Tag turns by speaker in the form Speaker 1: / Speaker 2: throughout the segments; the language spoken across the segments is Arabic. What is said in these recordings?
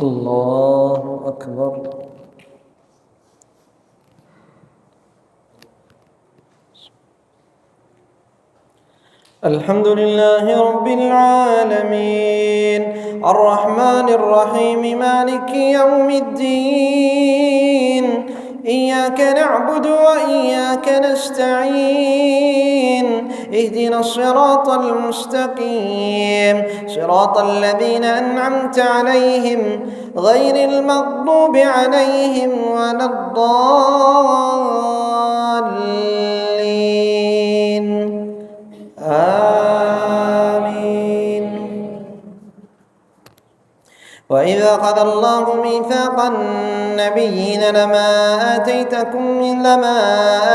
Speaker 1: الله أكبر. الحمد لله رب العالمين الرحمن الرحيم مالك يوم الدين إياك نعبد وإياك نستعين اهدنا الصراط المستقيم صراط الذين أنعمت عليهم غير المغضوب عليهم ولا الضالين آمين. وإذا أخذ الله ميثاق النبيين لما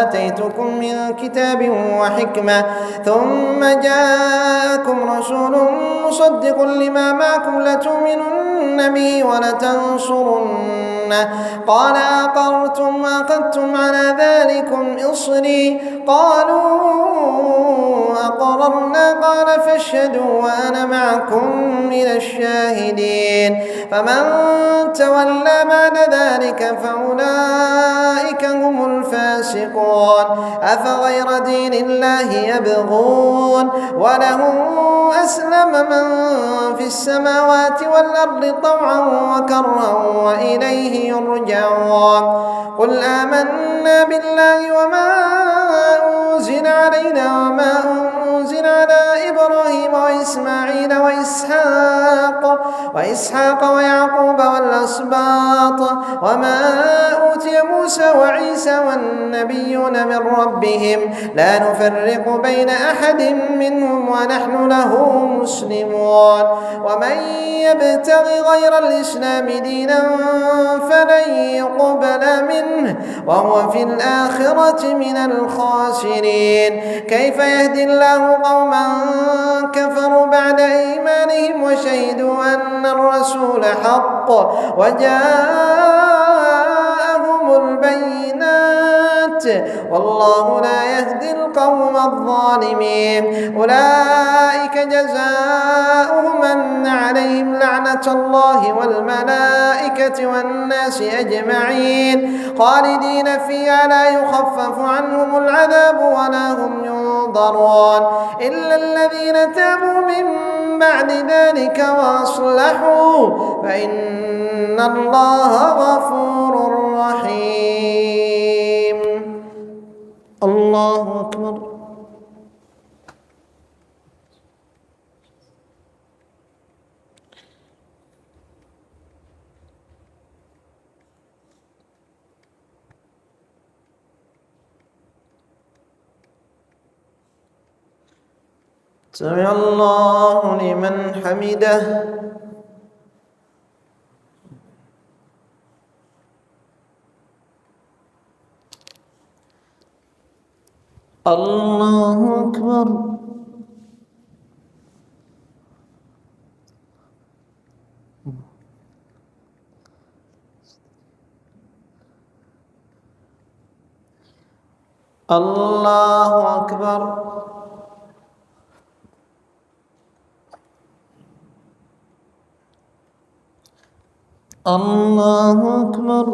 Speaker 1: آتيتكم من كتاب وحكمة ثم جاءكم رسول مصدق لما معكم لتؤمنن به ولتنصرنه قال أقررتم وأخذتم على ذلكم إصري قالوا أقررنا قال فاشهدوا وأنا معكم من الشاهدين فمن تولى بعد ذلك فأولئك هم الفاسقون أفغير دين الله يبغون وله أسلم من في السماوات والأرض طوعا وكرها وإليه يرجعون قل آمنا بالله وما أنزل علينا وما أنزل على إبراهيم وإسماعيل وإسحاق ويعقوب والأسباط وما أوتي موسى وعيسى والنبيون من ربهم لا نفرق بين أحد منهم ونحن له مسلمون ومن يبتغ غير الإسلام دينا فلن يقبل منه وهو في الآخرة من الخاسرين كيف يهدي الله قوما كفروا بعد إيمانهم وشهدوا أن الرسول حق وجاءهم البينات والله لا يهدي القوم الظالمين أولئك جزاؤهم أن عليهم لعنة الله والملائكة والناس أجمعين خالدين فيها لا يخفف عنهم العذاب ولا هم ينظرون إلا الذين تابوا من بعد ذلك وأصلحوا فإن الله غفور رحيم. الله أكبر. سمع الله لمن حمده. الله أكبر. الله أكبر. الله أكبر.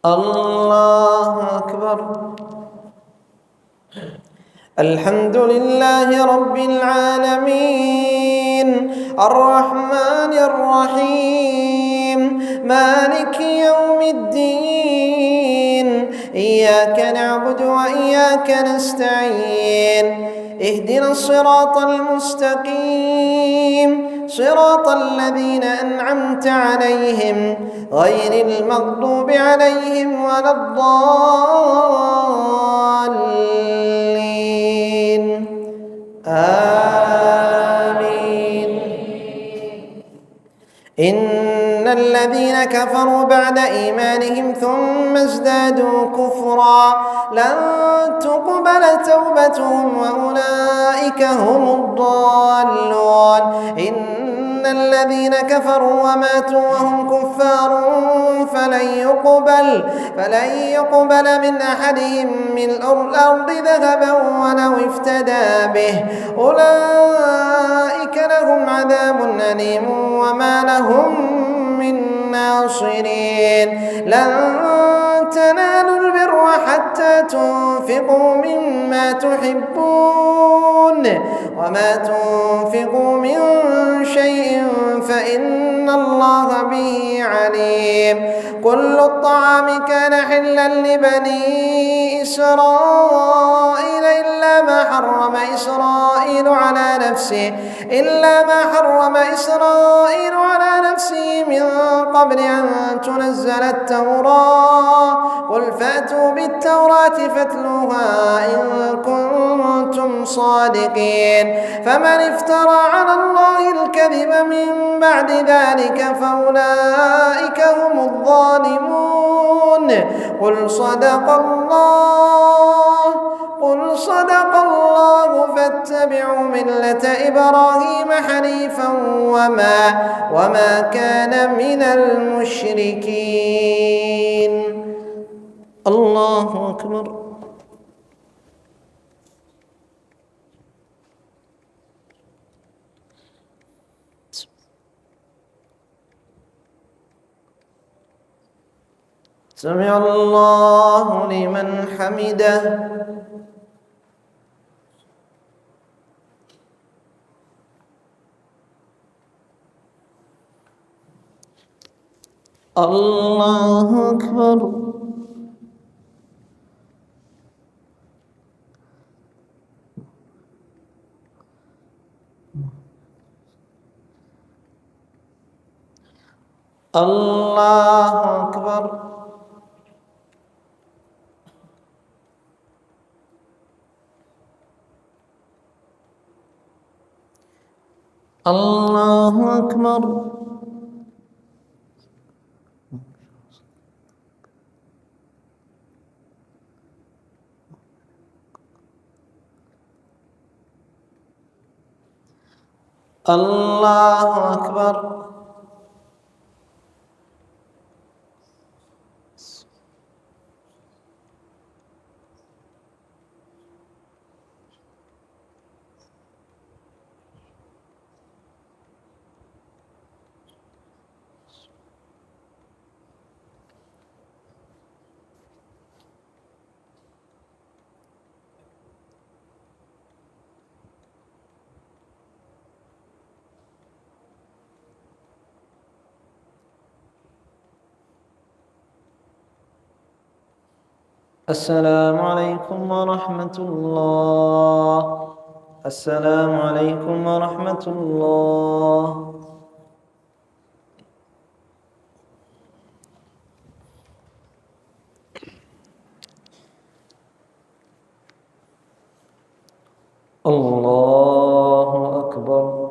Speaker 1: الله أكبر. الحمد لله رب العالمين الرحمن الرحيم مالك يوم الدين إياك نعبد وإياك نستعين اهدنا الصراط المستقيم صراط الذين أنعمت عليهم غير المغضوب عليهم ولا الضالين آمين. إن الذين كفروا بعد إيمانهم ثم ازدادوا كفرا لن تقبل توبتهم وأولئك هم الضالون. إن الذين كفروا وماتوا وهم كفار فلن يقبل من أحدهم ملء الأرض ذهبا ولو افتدى به أولئك لهم عذاب أليم وما لهم من ناصرين لن تنالوا البر حتى تنفقوا مما تحبون وما تنفقوا من شيء فإن الله به عليم كل الطعام كان حلا لبني إسرائيل إلا ما حرم إسرائيل على نفسه من قبل أن تنزل التوراة قل فأتوا بالتوراة فاتلوها إن كنتم صادقين فمن افترى على الله الكذب من بعد ذلك فأولئك هم الظالمون قل صدق الله فاتبعوا ملة إبراهيم حنيفا وما كان من المشركين الله أكبر سمع الله لمن حمده الله أكبر الله أكبر الله أكبر الله أكبر السلام عليكم ورحمة الله السلام عليكم ورحمة الله الله أكبر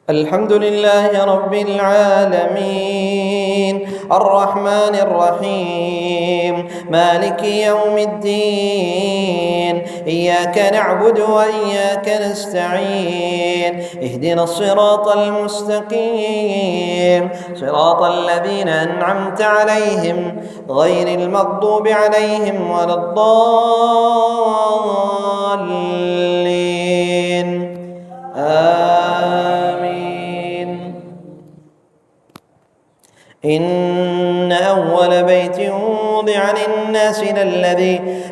Speaker 1: الحمد لله رب العالمين الرحمن الرحيم مالك يوم الدين إياك نعبد وإياك نستعين اهدنا الصراط المستقيم صراط الذين أنعمت عليهم غير المغضوب عليهم ولا الضالين آمين إن أول بيت وضع للناس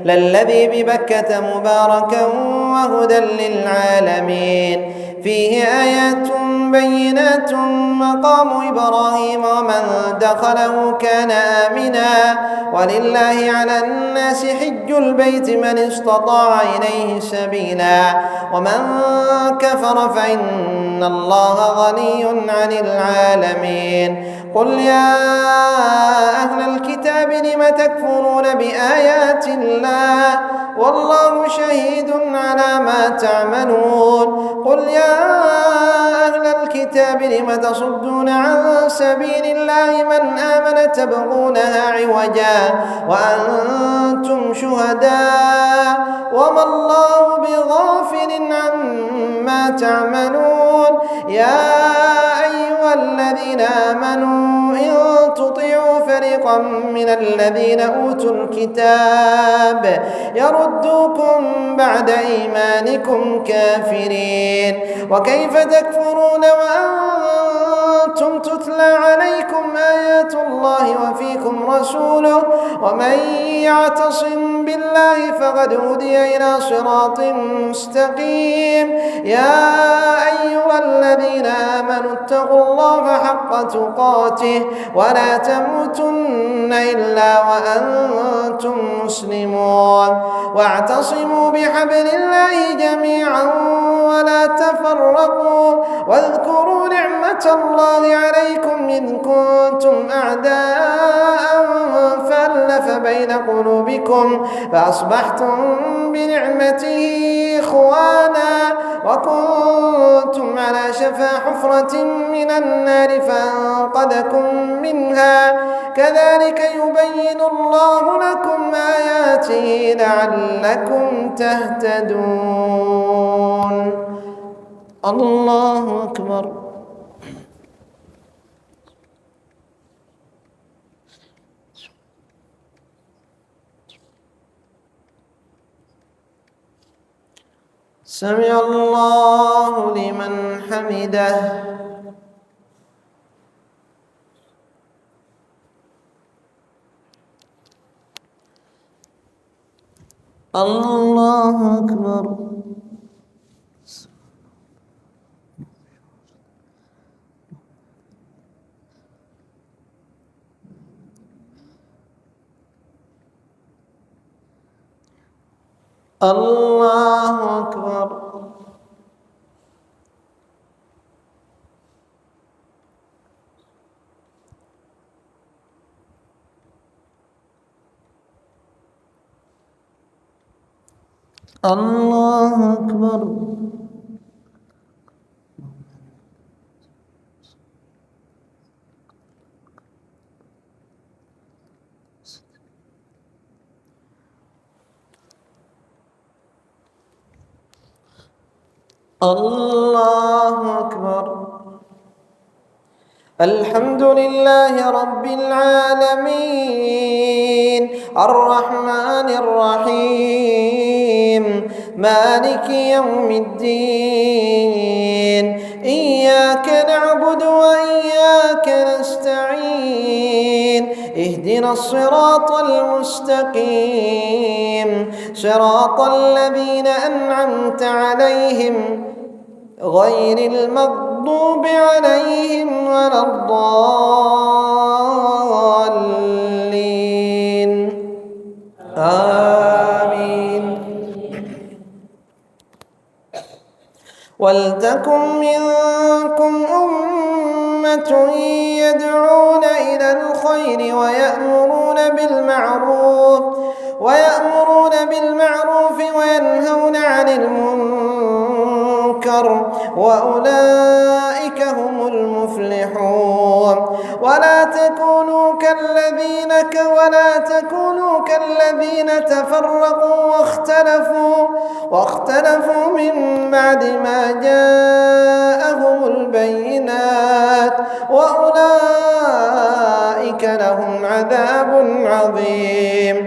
Speaker 1: للذي ببكة مباركا وهدى للعالمين فيه آيات بينات مقام إبراهيم ومن دخله كان آمنا ولله على الناس حج البيت من استطاع إليه سبيلا ومن كفر فإن الله غني عن العالمين قل يا أهل الكتاب لم تكفرون بآيات الله والله شهيد على ما تعملون قل يا أهل الكتاب الكتاب لم تصدون عن سبيل الله من آمن تبغونها عوجا وأنتم شهداء وما الله بغافل عما تعملون يا أيها الذين آمنوا إن تطيعوا فريقا من الذين أوتوا الكتاب يردوكم بعد إيمانكم كافرين وكيف تكفرون وأنتم تتلى عليكم آيات الله وفيكم رسوله ومن يعتصم بالله فقد هدي إلى صراط مستقيم يا أيها الذين آمنوا اتقوا الله حق تقاته ولا تموتن إلا وأنتم مسلمون واعتصموا بحبل الله جميعا ولا تفرقوا واذكروا نعمة الله عليكم إذ كنتم أعداء فألف بين قلوبكم فأصبحتم بنعمته إخوانا وكنتم على شفا حفرة من النار فأنقذكم منها كذلك يبين الله لكم آياته لعلكم تهتدون. الله أكبر. سمع الله لمن حمده. الله أكبر. الله أكبر. الله أكبر. الله أكبر. الحمد لله رب العالمين الرحمن الرحيم مالك يوم الدين إياك نعبد وإياك نستعين اهدنا الصراط المستقيم صراط الذين أنعمت عليهم غير المغضوب عليهم ولا الضالين آمين. ولتكن منكم أمة يدعون إلى الخير ويأمرون بالمعروف وينهون عن المنكر وأولئك هم المفلحون. ولا تكونوا كالذين تفرقوا واختلفوا من بعد ما جاءهم البينات وأولئك لهم عذاب عظيم.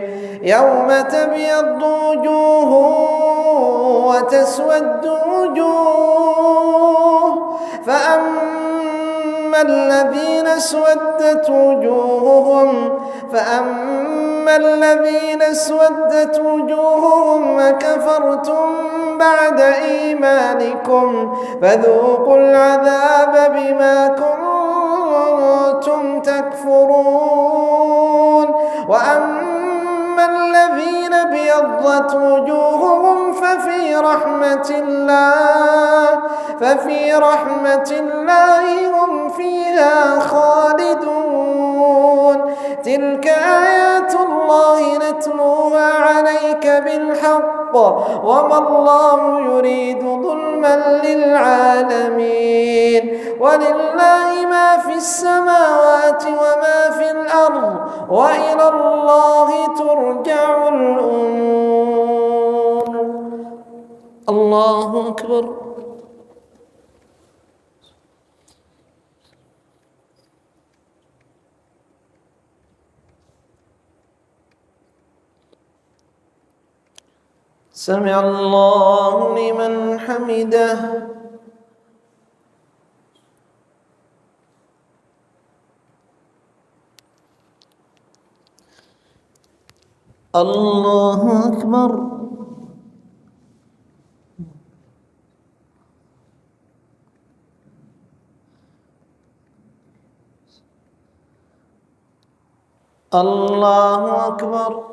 Speaker 1: يوم تبيض وجوه وتسود وجوه فأما الذين اسودت وجوههم أكفرتم بعد إيمانكم فذوقوا العذاب بما كنتم تكفرون. وأما الذين ابيضت وجوههم ففي رحمة الله هم فيها خالدون. تلك آيات الله نتلوها عليك بالحق بالحق وما الله يريد ظلما للعالمين ولله ما في السماوات وما في الأرض وإلى الله ترجع الأمور. الله أكبر. سمع الله لمن حمده. الله أكبر. الله أكبر.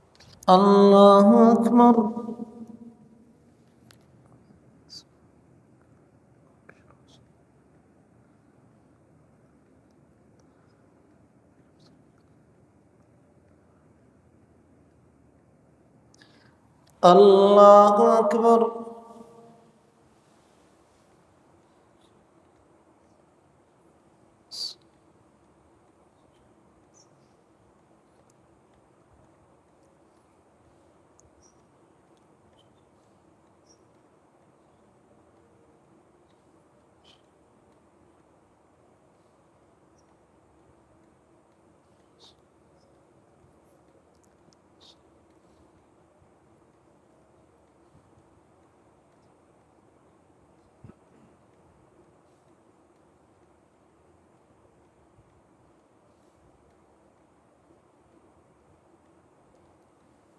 Speaker 1: الله أكبر. الله أكبر.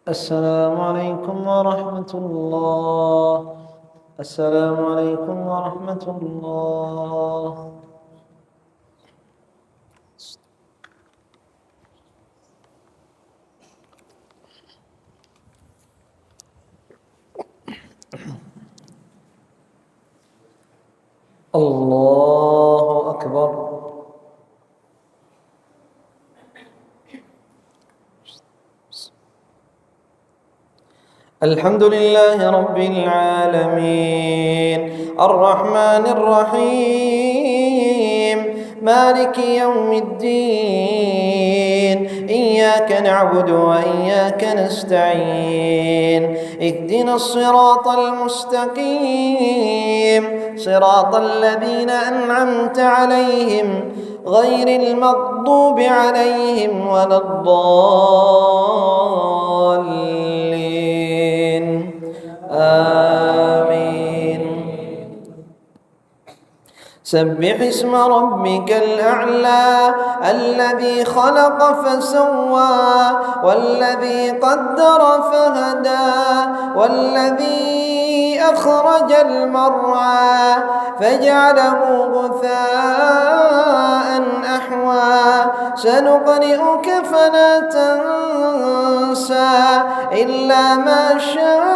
Speaker 1: السلام عليكم ورحمة الله. السلام عليكم ورحمة الله. الله أكبر. الحمد لله رب العالمين الرحمن الرحيم مالك يوم الدين إياك نعبد وإياك نستعين اهدنا الصراط المستقيم صراط الذين أنعمت عليهم غير المغضوب عليهم ولا الضالين آمين. سبح اسم ربك الأعلى الذي خلق فسوى والذي قدر فهدى والذي أخرج المرعى فجعله غثاء أحوى سنقرئك فلا تنسى إلا ما شاء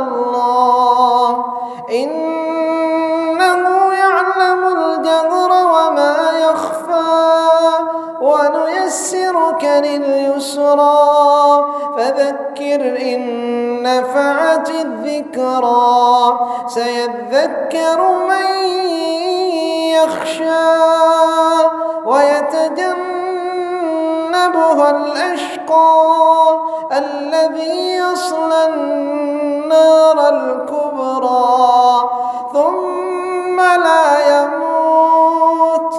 Speaker 1: الله إنه يعلم الجهر وما يخفى ونيسرك لليسرى فذكر إن نفعت الذكرى سيذكر من يخشى ويتجنبها الأشقى الذي يصلى النار الكبرى ثم لا يموت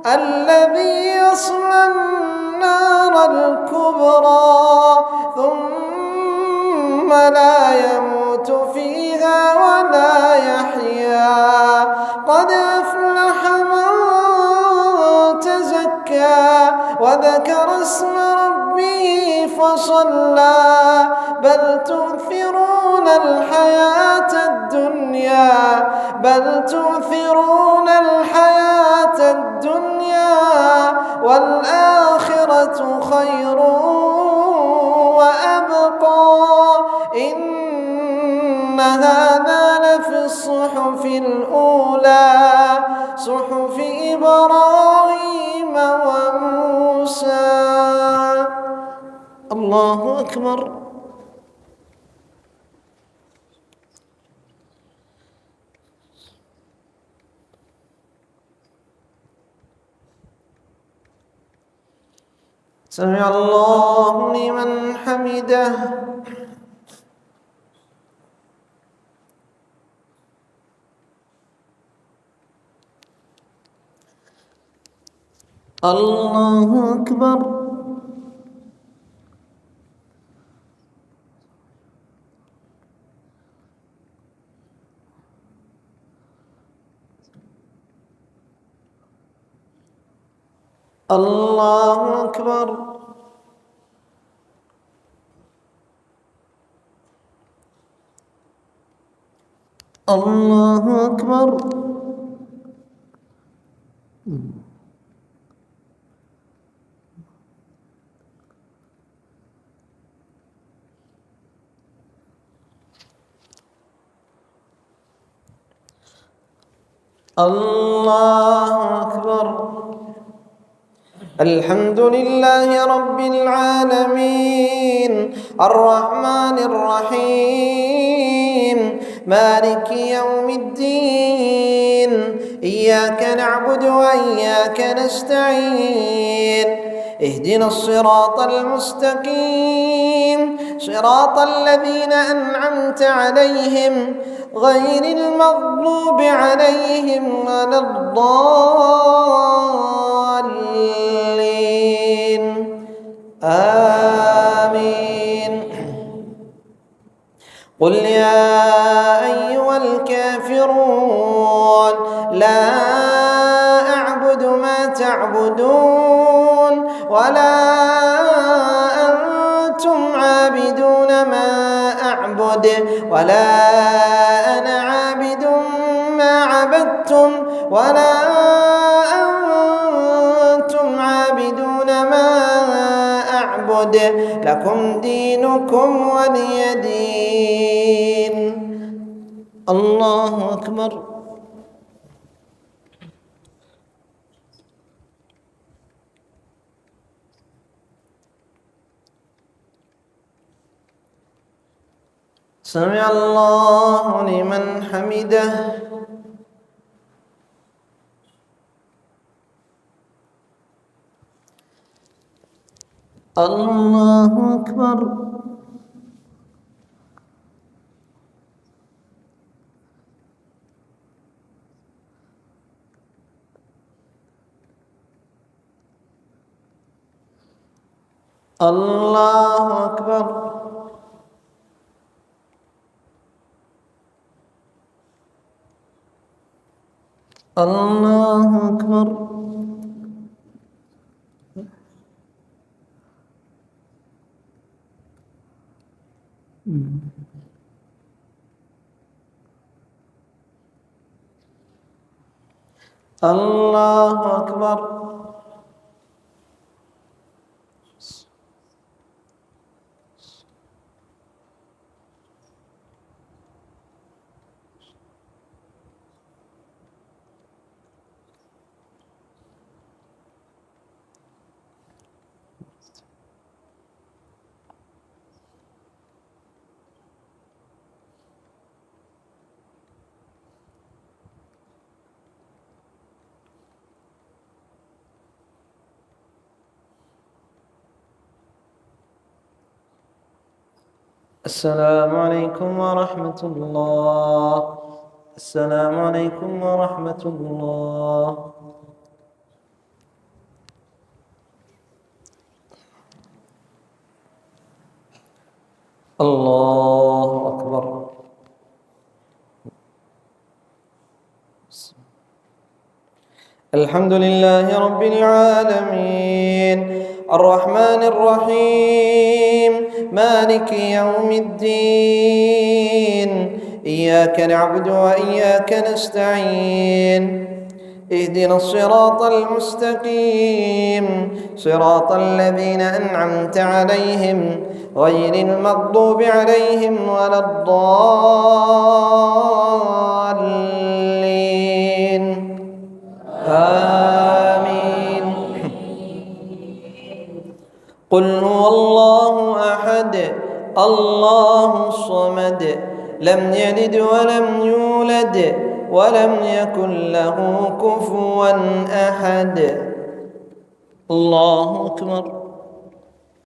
Speaker 1: الذي يصلى النار الكبرى ثم لا يموت فيها ولا يحيا قد أفلح من تزكى وذكر اسم ربه فصلى بل تؤثرون الحياة الدنيا بل تؤثرون الحياة الدنيا والآخرة خير وأبقى إن هذا لفي الصحف الأولى صحف إبراهيم وموسى. الله أكبر. سمع الله لمن حمده. الله أكبر. الله أكبر. الله أكبر. الله أكبر. الحمد لله رب العالمين الرحمن الرحيم مالك يوم الدين. إياك نعبد وإياك نستعين. اهدنا الصراط المستقيم صراط الذين أنعمت عليهم غير المغضوب عليهم ولا الضالين. آمين. قل يا أيها الكافرون لا أعبد ما تعبدون ولا أنتم عابدون ما أعبد ولا أنا عابد ما عبدتم ولا أنتم عابدون ما أعبد لكم دينكم ولي دين. الله أكبر. سمع الله لمن حمده. الله أكبر. الله أكبر. الله أكبر. الله أكبر. السلام عليكم ورحمة الله. السلام عليكم ورحمة الله. الله أكبر. الحمد لله رب العالمين الرحمن الرحيم مالك يوم الدين. إياك نعبد وإياك نستعين. اهدنا الصراط المستقيم صراط الذين أنعمت عليهم غير المغضوب عليهم ولا الضالين. آمين. قل هو الله أحد الله الصمد لم يلد ولم يولد ولم يكن له كفوا أحد. الله أكبر.